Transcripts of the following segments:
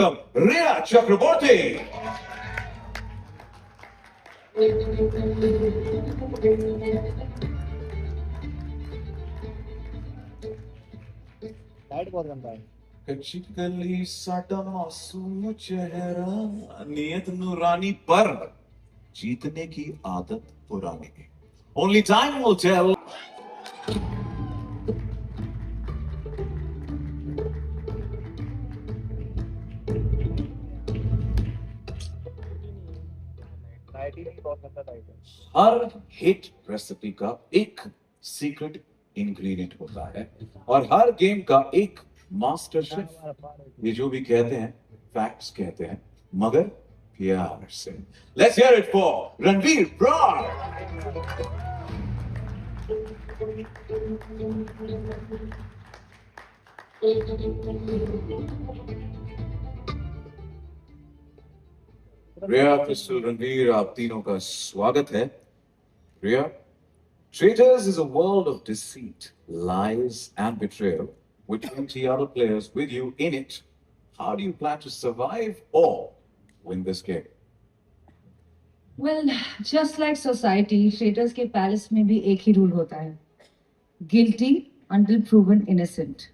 रिया चक्रवर्ती। Light बहुत गंदा है। कली साडा मासूम चेहरा, नियत नूरानी पर जीतने की आदत पुरानी। Only time will tell. Light ही नहीं, बहुत गंदा लाइट है। हर हिट रेसिपी का एक सीक्रेट इंग्रेडिएंट होता है और हर गेम का एक मास्टर शेफ। ये जो भी कहते हैं फैक्ट्स कहते हैं, मगर प्यार से। Let's hear it for Ranveer Brar. Riya, Krystle, Ranveer, आप तीनों का स्वागत है। Riya, Traitors is a world of deceit, lies, and betrayal, with 20 other players with you in it. How do you plan to survive or win this game? Well, just like society, traitors के palace में भी एक ही rule होता है, guilty until proven innocent.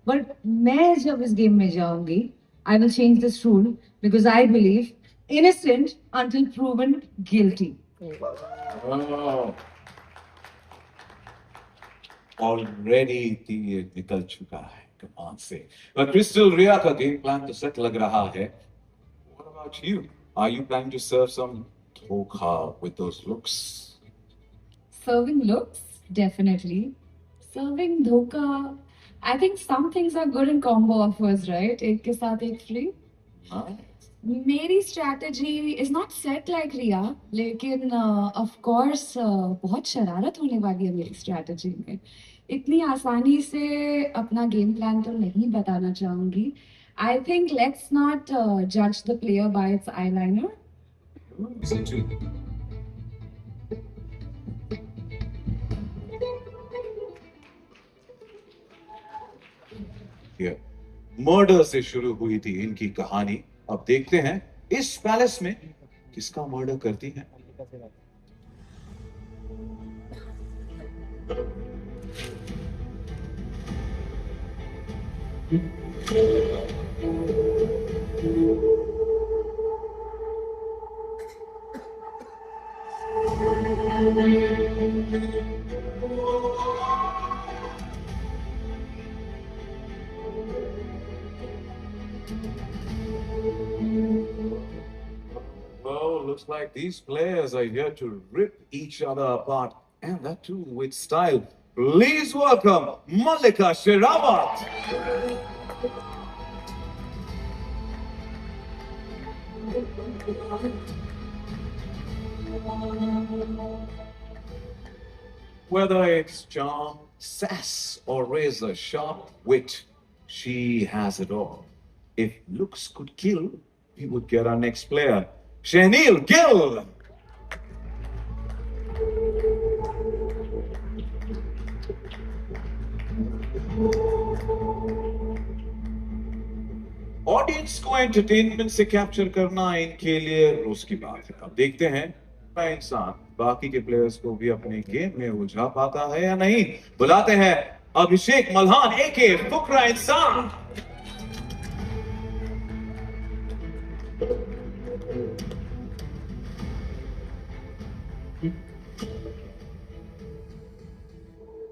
But मैं जब इस game में जाऊंगी, I will change this rule because I believe innocent until proven guilty. Oh. Already तीर निकल चुका है कमान से। But Crystal, Riya का game plan तो सेट लग रहा है। What about you? Are you planning to serve some धोखा with those looks? Serving looks, definitely. Serving dhoka, I think some things are good in combo offers, right? एक के साथ एक free. Nice. मेरी strategy is not set like Riya, लेकिन of course बहुत शरारत होने वाली है मेरी स्ट्रैटेजी में। इतनी आसानी से अपना गेम प्लान तो नहीं बताना चाहूंगी। आई थिंक लेट्स नॉट जज the player bye it's eyeliner. Murder से शुरू हुई थी इनकी कहानी। अब देखते हैं इस पैलेस में किसका मर्डर करती है। Well, looks like these players are here to rip each other apart, and that too with style. Please welcome Malika Sherawat. Whether it's charm, sass, or razor sharp wit, she has it all. If looks could kill, we would get our next player, Shehneel Gill. Audience को entertainment से capture करना इनके लिए रोज की बात है। अब देखते हैं इंसान बाकी के प्लेयर्स को भी अपने गेम में उलझा पाता है या नहीं। बुलाते हैं अभिषेक मल्हान एके फुकरा इंसान।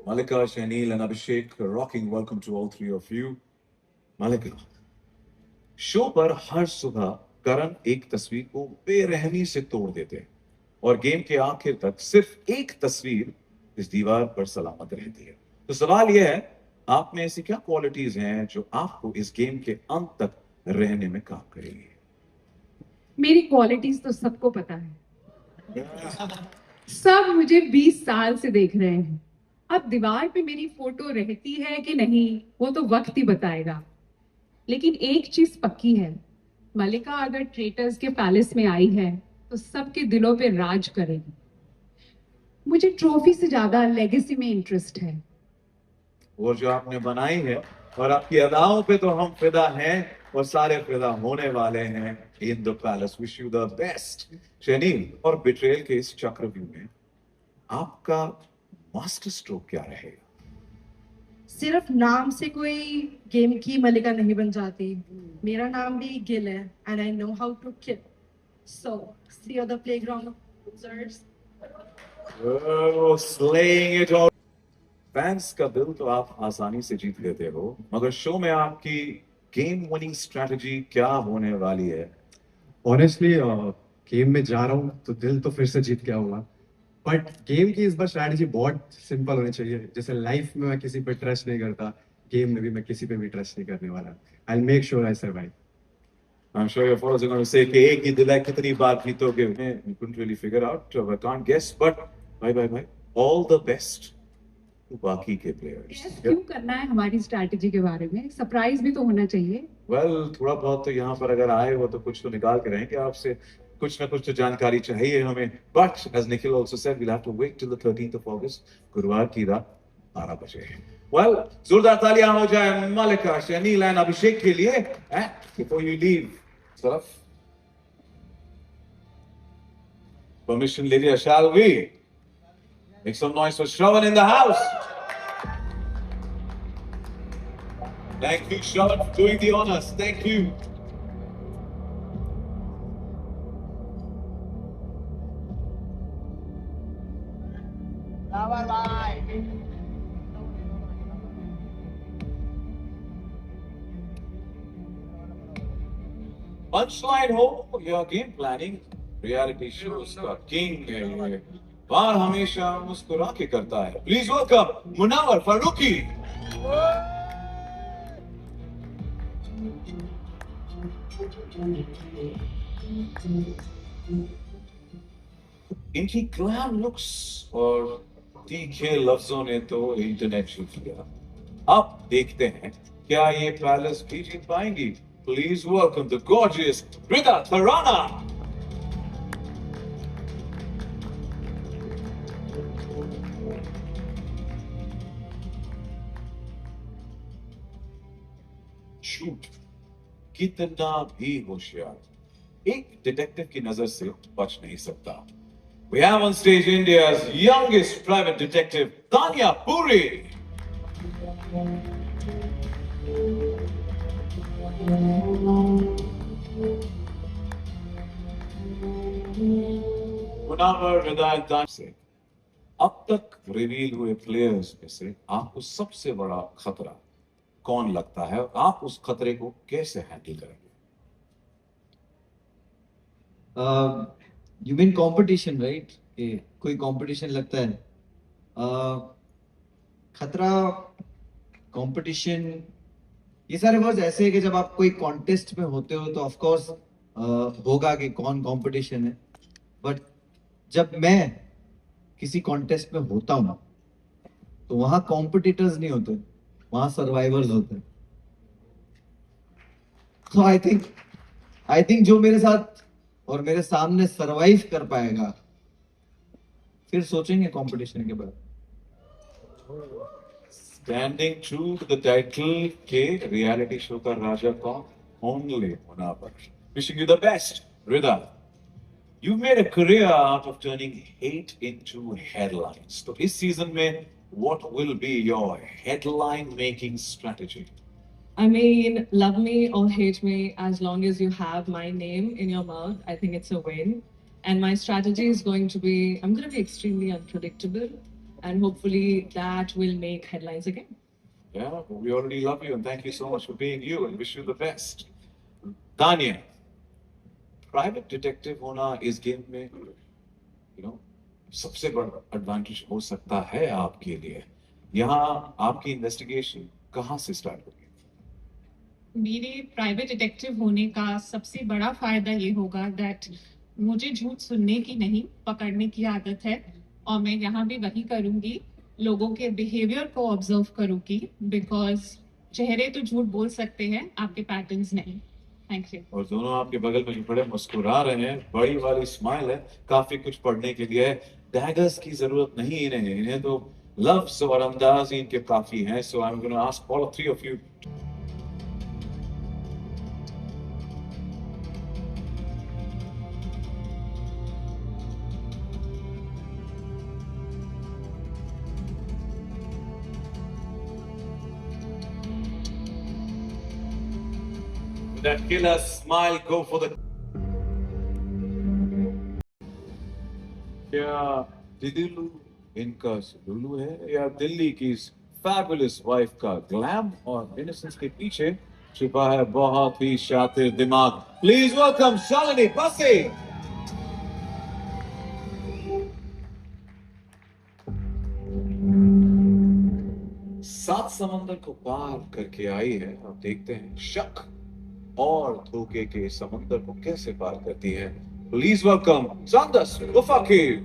Malika, Shehneel, and Abhishek, a rocking welcome to all three of you. Malika, show पर हर सुबह करण एक तस्वीर को बेरहमी से तोड़ देते हैं और गेम के आखिर तक सिर्फ एक तस्वीर इस दीवार पर सलामत रहती है। तो सवाल यह है, आप में ऐसी क्या क्वालिटीज हैं जो आपको इस गेम के अंत तक रहने में काम करेगी? मेरी क्वालिटीज तो सबको पता है। सब मुझे 20 साल से देख रहे हैं। अब दीवार पे मेरी फोटो रहती है कि नहीं, वो तो वक्त ही बताएगा। लेकिन एक चीज पक्की है, मलिका अगर ट्रेटर्स के पैलेस में आई है तो सबके दिलों पे राज करेगी। मुझे ट्रॉफी से ज्यादा लेगेसी में इंटरेस्ट है। वो जो आपने बनाई है और आपकी अदाओं पे तो हम फिदा हैं, और सारे फिदा होने वाले हैं in the palace. Wish you the best Shaneel. और बिट्रेयल के इस चक्रव्यूह में आपका मास्टर स्ट्रोक क्या रहेगा? सिर्फ नाम से कोई गेम की मलिका नहीं बन जाती। मेरा नाम भी गिल है and I know how to kill. So see on the playground of losers. Oh, slaying it all. Fans का दिल तो आप आसानी से जीत लेते हो, मगर शो में आपकी गेम विनिंग स्ट्रेटजी क्या होने वाली है? ऑनेस्टली गेम में जा रहा हूँ तो दिल तो फिर से जीत के आऊंगा, बट गेम की इस बार स्ट्रैटेजी बहुत सिंपल होनी चाहिए। जैसे लाइफ में मैं किसी पे ट्रस्ट नहीं करता, गेम में भी मैं किसी पे भी ट्रस्ट नहीं करने वाला। I will make sure I survive. I'm sure your followers are going to say कि एक ही दिल है, कितनी बार जीतोगे? We couldn't really figure out, I can't guess, but bye. All the best to बाकी के players. Guess क्यों करना है हमारी स्ट्रैटेजी के बारे में? सरप्राइज भी तो होना चाहिए। Well, थोड़ा बहुत तो यहाँ पर अगर आए हो तो कुछ तो निकाल के रहेंगे आपसे, कुछ ना कुछ तो जानकारी चाहिए हमें। But as Nikhil also said, we'll have to wait till the 13th of August, गुरुवार की रात 12 बजे। Well, जोरदार तालियां हो जाए मालिका, शनील एंड अभिषेक के लिए। Before you leave, तरफ permission ले लिया, shall we? Make some noise for Shravan in the house. Thank you, Shravan, for doing the honors. Thank you. Flower bye. Punchline हो या गेम प्लानिंग, रियलिटी शोज का king है ये। बार हमेशा मुस्कुरा के करता है। Please welcome Munawar Faruqui. इनकी ग्लैम लुक्स और तीखे लफ्जों ने तो इंटरनेट छू लिया। अब देखते हैं क्या ये पैलेस भी जीत पाएंगी। Please welcome the gorgeous Rida Tarana. झूठ कितना भी होशियार, एक डिटेक्टिव की नजर से बच नहीं सकता। We have on stage India's youngest private detective, Tanya Puri. Munawar, Rida and Tanya से अब तक रिवील हुए प्लेयर्स में से आपको सबसे बड़ा खतरा कौन लगता है, और आप उस खतरे को कैसे हैंडल करेंगे? You mean competition, right? कोई कंपटीशन लगता है? खतरा, कंपटीशन, ये सारे वर्ड्स ऐसे है कि जब आप कोई कॉन्टेस्ट में होते हो तो ऑफ कोर्स होगा कि कौन कंपटीशन है, बट जब मैं किसी कॉन्टेस्ट में होता हूं तो वहां कॉम्पिटिटर्स नहीं होते, वहां सर्वाइवर्स होते हैं। तो आई थिंक जो मेरे साथ और मेरे सामने सरवाइव कर पाएगा, फिर सोचेंगे कंपटीशन के बारे में। Standing true to the title के रियलिटी शो का राजा कौन? Only Munawwar. Wishing you the best, Rida. You've made a career out of turning hate into headlines. तो इस सीजन में what will be your headline making strategy? I mean, love me or hate me, as long as you have my name in your mouth, I think it's a win. And my strategy is going to be, I'm going to be extremely unpredictable, and hopefully that will make headlines again. Yeah, we already love you and thank you so much for being you and wish you the best. Tanya, private detective होना इस game में, सबसे बड़ा advantage हो सकता है आपके लिए। यहाँ आपकी इन्वेस्टिगेशन कहाँ से स्टार्ट होगी? मेरे प्राइवेट डिटेक्टिव होने का सबसे बड़ा फायदा ये होगा दैट मुझे झूठ सुनने की नहीं, पकड़ने की आदत है, और मैं यहाँ भी वही करूँगी, लोगों के बिहेवियर को ऑब्जर्व करूँगी, बिकॉज चेहरे तो झूठ बोल सकते हैं, आपके पैटर्न्स नहीं। Thank you. और दोनों आपके बगल में जो बड़े मुस्कुरा रहे हैं, बड़ी वाली स्माइल है, काफी कुछ पढ़ने के लिए है। डैगर्स की जरूरत नहीं इन्हें तो लफ्ज और अंदाज इनके काफी हैं। So I am gonna ask all three of you that killer smile, go for the. क्या दिल्लू इनका लुल्लू है या दिल्ली की फैबुलस वाइफ का ग्लैम और इनोसेंस के पीछे छिपा है बहुत ही शातिर दिमाग? प्लीज वेलकम शालिनी बसे। सात समंदर को पार करके आई है। अब देखते हैं शक और धोखे के समंदर को कैसे पार करती है। प्लीज वेलकम संदस वफाकीर।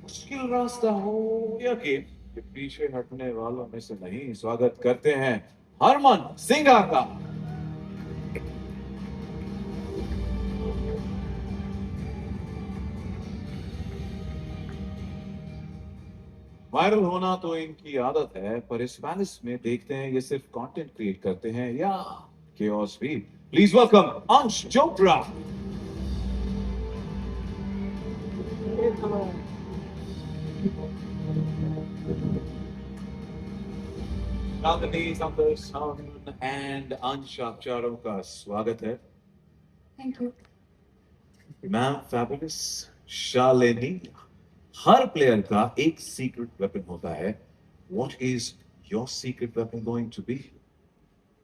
मुश्किल रास्ता हो या गेम के पीछे हटने वालों में से नहीं, स्वागत करते हैं हरमन सिंघा का। वायरल होना तो इनकी आदत है, पर इस पैलेस में देखते हैं ये सिर्फ कंटेंट क्रिएट करते हैं या केओस भी। प्लीज वेलकम अंश चोपड़ा। एंड अंश, आप चारों का स्वागत है। Thank you. Ma'am fabulous Shalini, हर प्लेयर का एक सीक्रेट वेपन होता है। What is your secret weapon going to be?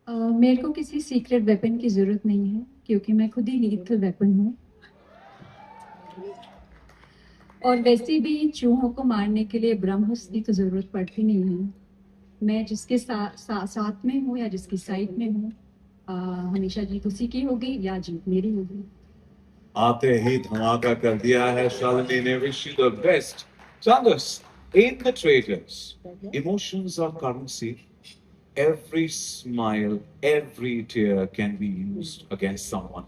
मेरे को किसी सीक्रेट वेपन की जरूरत नहीं है क्योंकि मैं खुद ही लीथल वेपन हूँ। और वैसे भी चूहों को मारने के लिए ब्रह्मास्त्र की तो जरूरत पड़ती नहीं है। मैं जिसके साथ में हूँ या जिसकी साइड में हूँ, हमेशा जीत उसी की होगी या जीत मेरी होगी। आते ही धमाका कर दिया है शालिनी ने। Wish you the best. Sanders, in the traitors, emotions are currency. Every smile, every tear can be used against someone.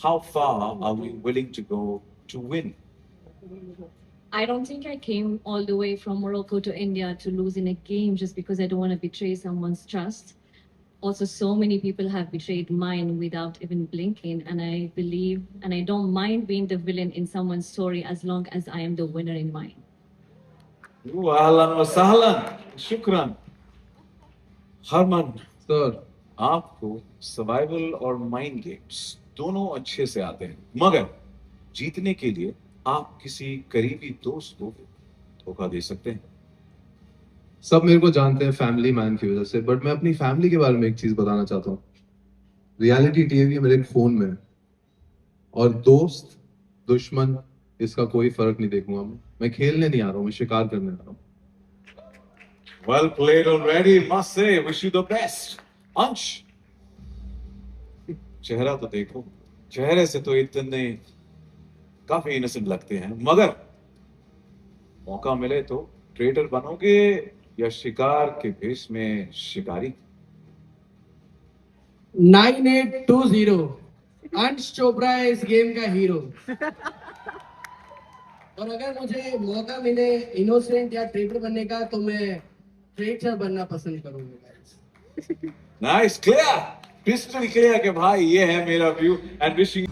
How far are we willing to go to win? I don't think I came all the way from Morocco to India to lose in a game just because I don't want to betray someone's trust. Also, so many people have betrayed mine without even blinking, and I believe and I don't mind being the villain in someone's story as long as I am the winner in mine. Ahlan wa sahlan, shukran। Harman sir, आपको survival और mind games दोनों अच्छे से आते हैं, मगर जीतने के लिए आप किसी करीबी दोस्त को धोखा दे सकते हैं। सब मेरे को जानते हैं फैमिली मैन की वजह से, बट मैं अपनी फैमिली के बारे में एक चीज बताना चाहता हूँ। रियलिटी टीवी मेरे फोन में है और दोस्त दुश्मन इसका कोई फर्क नहीं देखूंगा। मैं खेलने नहीं आ रहा हूँ, मैं शिकार करने आ रहा हूँ। Well played already, must say. Wish you the best. अंश, चेहरा तो देखो, चेहरे से तो इतने काफी इनोसेंट लगते हैं, मगर मौका मिले तो ट्रेडर बनोगे या शिकार के भेष में शिकारी? 9820 अंश चोपड़ा है इस गेम का हीरो। और अगर मुझे मौका मिले इनोसेंट या ट्रेडर बनने का तो मैं ट्रेडर बनना पसंद करूंगा। नाइस, क्लियर, क्रिस्टल क्लियर के भाई ये है मेरा view. And wishing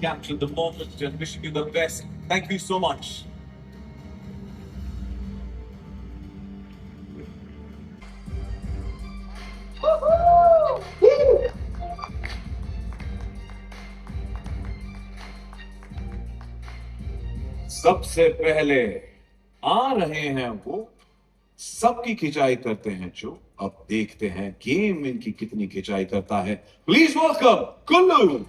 captured the moment and wishing you the best. Thank you so much. सबसे पहले आ रहे हैं वो, सबकी खिंचाई करते हैं जो। अब देखते हैं गेम इनकी कितनी खिंचाई करता है। Please welcome Kullu.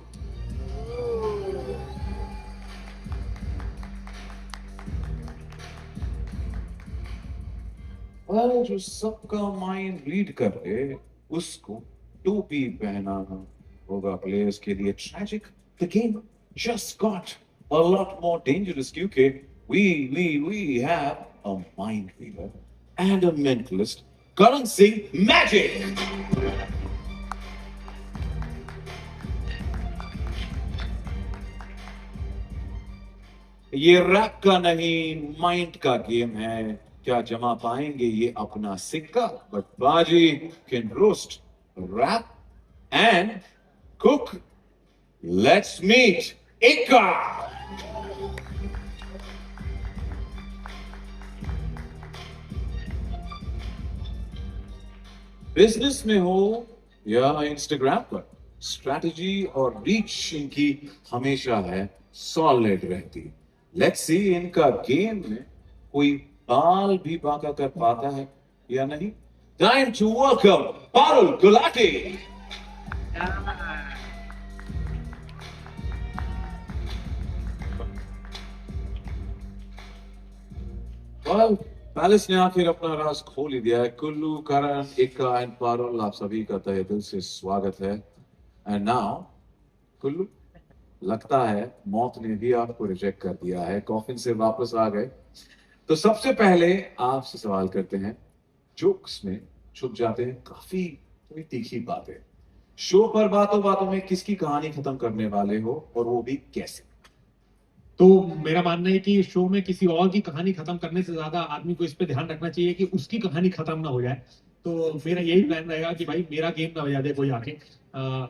और जो सबका माइंड रीड कर ले उसको टोपी पहनाना होगा प्लेयर्स के लिए। Tragic, the game just got a lot more dangerous क्योंकि we have a mind reader and a mentalist Karan Singh Magic. ये रैप का नहीं माइंड का गेम है, क्या जमा पाएंगे ये अपना सिक्का? But Baazi can roast, rap and cook. Let's meet Ikka. Business में हो या इंस्टाग्राम पर, स्ट्रैटेजी और रीच इनकी हमेशा है सॉलिड रहती. लेट्स सी इनका गेम में कोई बाल भी बांका कर पाता है या नहीं. Time to welcome Parul Gulati. Well, palace ने आखिर अपना राज खोल ही दिया है. कुल्लू, करण, इक्का एंड पारुल, आप सभी का तहे दिल से स्वागत है. एंड नाउ कुल्लू, लगता है मौत ने भी आपको रिजेक्ट कर दिया है, कॉफिन से वापस आ गए. तो सबसे पहले आपसे सवाल करते हैं. जोक्स में छुप जाते हैं काफी थोड़ी तीखी बातें. शो पर बातों बातों में किसकी कहानी खत्म करने वाले हो, और वो भी कैसे? तो मेरा मानना है कि शो में किसी और की कहानी खत्म करने से ज्यादा आदमी को इस पे ध्यान रखना चाहिए कि उसकी कहानी खत्म ना हो जाए. तो मेरा यही प्लान रहेगा कि भाई मेरा गेम ना बजा दे कोई आके.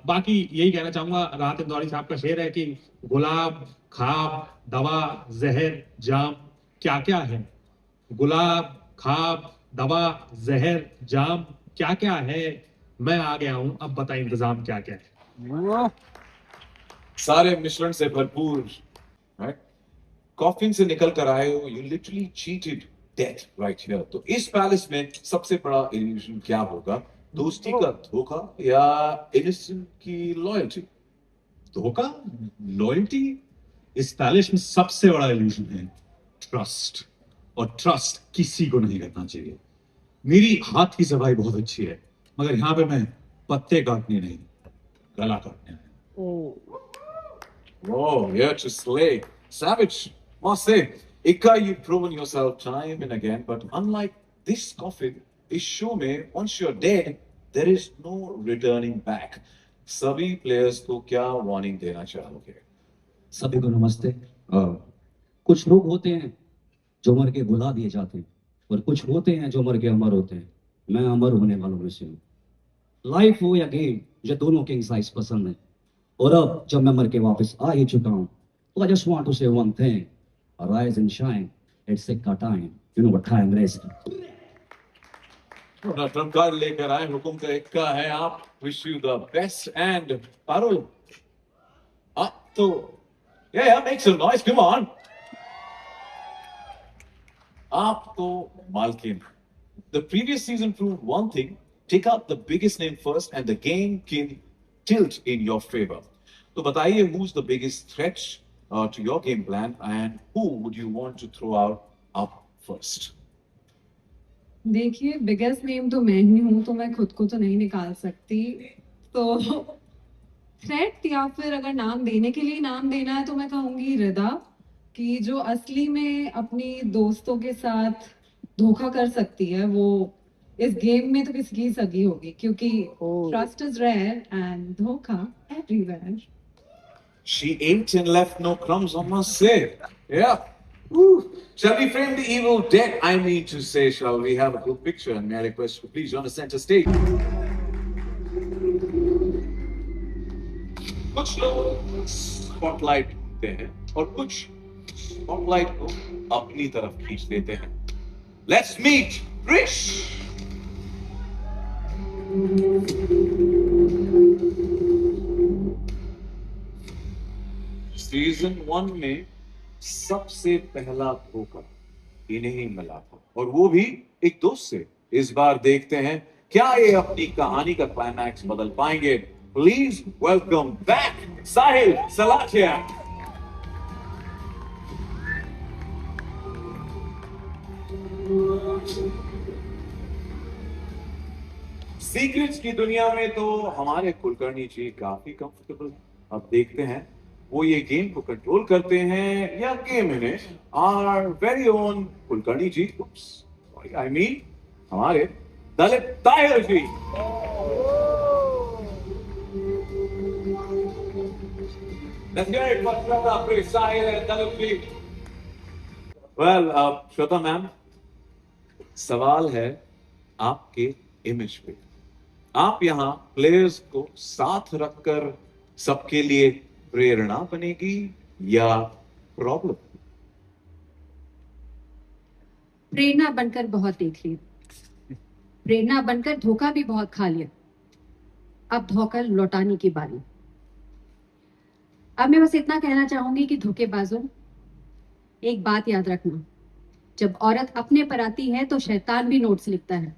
बाकी यही कहना चाहूंगा, राहत इंदौरी साहब का शेर है कि गुलाब, खाब, दवा, जहर, जाम क्या क्या है. गुलाब, खाब, दवा, जहर, जाम क्या क्या है. मैं आ गया हूं, अब बता इंतजाम क्या क्या है. सारे मिश्रण से भरपूर. कॉफिन से निकल कर आए हो, you literally cheated death right here. तो इस पैलेस में सबसे बड़ा इल्यूजन क्या होगा? दोस्ती का धोखा या इनोसेंट की लॉयल्टी? धोखा, लॉयल्टी, इस पैलेस में सबसे बड़ा इल्यूजन है ट्रस्ट. और ट्रस्ट किसी को नहीं करना चाहिए. मेरी हाथ की सफाई बहुत अच्छी है, मगर यहाँ पे मैं पत्ते काटने नहीं, गला काटने आया. Oh, here to slay. Savage, must say. Ika, you've proven yourself time and again, but unlike this coffin, इस शो में once you're dead, there is no returning back. सभी प्लेयर्स को क्या वार्निंग देना चाहोगे? सभी को नमस्ते. कुछ लोग होते हैं जो मर के भुला दिए जाते हैं, और कुछ होते हैं जो मर के अमर होते हैं. मैं अमर होने वालों में से हूँ. लाइफ हो या गेम, मुझे दोनों किंग साइज पसंद है. और अब जब मैं मर के वापस आ ही चुका हूँ, तो I just want to say one thing. Arise and shine. It's Sikka time. You know what time it is. ट्रम्पकार लेकर आए, हुकुम का इक्का है आप. Wish you the best. And Parul, आप तो yeah, make some noise, come on. आप तो मालकिन. The previous season proved one thing. Take out the biggest name first and the game can tilt in your favor. तो बताइए, who's the biggest threat to your game plan and who would you want to throw out up first? देखिए, biggest name तो मैं ही हूँ, तो मैं खुद को तो नहीं निकाल सकती. तो थ्रेट या फिर अगर नाम देने के लिए नाम देना है तो मैं कहूँगी रिदा, कि जो असली में अपनी दोस्तों के साथ धोखा कर सकती है, वो इस गेम में तो किसी की सगी होगी, क्योंकि ट्रस्ट इज रेयर एंड धोखा everywhere. She ate and left no crumbs, I must say. Yeah. Woo. Shall we frame the evil dead? I mean to say, shall we have a group picture? And may I request you please on the center stage. कुछ लोग spotlight देते हैं और कुछ spotlight को अपनी तरफ खींच देते हैं. Let's meet Rish. सीजन 1 में सबसे पहला धोखा इन्हें ही मिला था, और वो भी एक दोस्त से. इस बार देखते हैं क्या ये अपनी कहानी का क्लाइमैक्स बदल पाएंगे. Please welcome back Sahil Salathia. Secrets की दुनिया में तो हमारे कुलकर्णी जी काफी कंफर्टेबल. अब देखते हैं वो ये गेम को कंट्रोल करते हैं या गेम इन्हें. Our very own Kulkarni ji, I mean हमारे दलित Tahir ji. Let's get it for Shweta, please, Sahil and Dalit ji. Well, Shweta ma'am, सवाल है आपके इमेज पे। आप यहाँ प्लेयर्स को साथ रखकर सबके लिए प्रेरणा बनेगी या प्रॉब्लम? प्रेरणा बनकर बहुत देख लिया, प्रेरणा बनकर धोखा भी बहुत खा लिया, अब धोखा लौटाने की बारी। अब मैं बस इतना कहना चाहूंगी कि धोखेबाजों, एक बात याद रखना, जब औरत अपने पर आती है तो शैतान भी नोट्स लिखता है।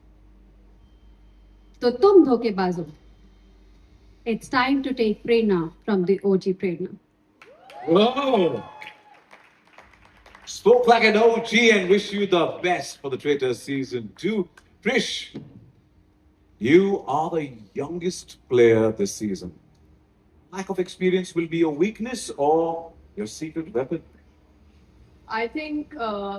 तो तुम धोखेबाजों, it's time to take Prerna from the OG Prerna. Whoa! Spoke like an OG and wish you the best for the Traitors Season 2. Prish, you are the youngest player this season. Lack of experience will be your weakness or your secret weapon? I think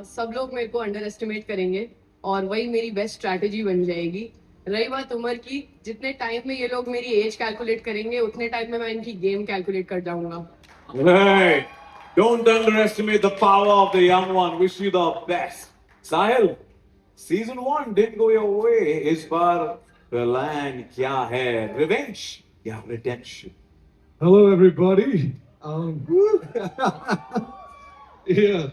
सब लोग मेरे को under estimate करेंगे और वही मेरी best strategy बन जाएगी। रही बात उम्र की, जितने टाइम में ये लोग मेरी एज कैलकुलेट करेंगे उतने टाइम में मैं इनकी गेम कैलकुलेट कर जाऊंगा। Hey, don't underestimate the power of the young one. Wish you the best. Sahil, Season 1 didn't go your way. इस बार plan क्या है? Revenge या redemption? Hello, everybody. Yeah.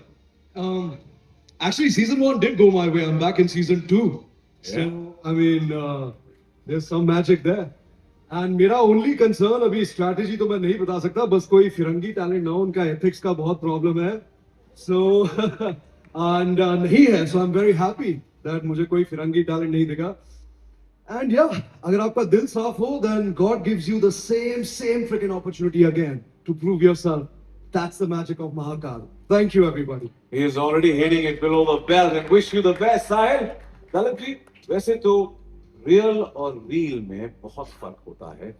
Actually, Season 1 did go my way. I'm back in Season 2. So, I mean, there's some magic there. And मेरा only concern अभी strategy तो मैं नहीं बता सकता, बस कोई फिरंगी talent ना हो, उनका ethics का बहुत problem है. So, and नहीं है. So, I'm very happy that मुझे कोई फिरंगी talent नहीं दिखा. And yeah, अगर आपका दिल साफ हो, then God gives you the same freaking opportunity again to prove yourself. That's the magic of Mahakal. Thank you, everybody. He is already hitting it below the belt and wish you the best, Sahil. Dalit ji, वैसे तो real और reel में बहुत फर्क होता है।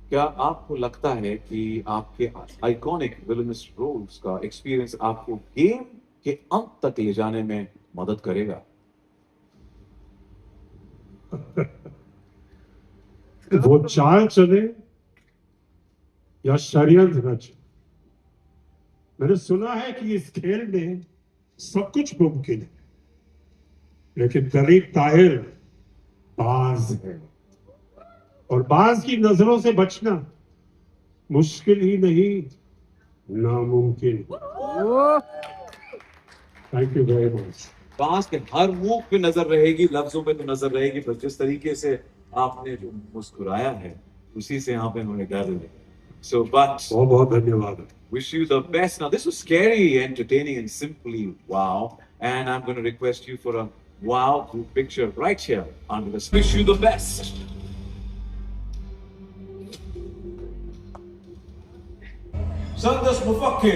क्या आपको लगता है कि आपके आइकॉनिक विलनस रोल्स का एक्सपीरियंस आपको गेम के अंत तक ले जाने में मदद करेगा? वो चाल चले या षड्यंत्र रचे, मैंने सुना है कि इस खेल में सब कुछ मुमकिन है, लेकिन दलित ताहिर बाज है और बाज की नजरों से बचना मुश्किल ही नहीं, नामुमकिन। Thank you very much. बाज के हर मूव पे नजर रहेगी, लफ्जों पे तो नजर रहेगी, पर जिस तरीके से आपने जो मुस्कुराया है उसी से यहाँ पे उन्होंने डाल दिया। So, but बहुत धन्यवाद। Wish you the best. Now, this was scary, entertaining, and simply wow. And I'm going to request you for a wow group picture right here under this. Wish you the best. Sandas Mufakir.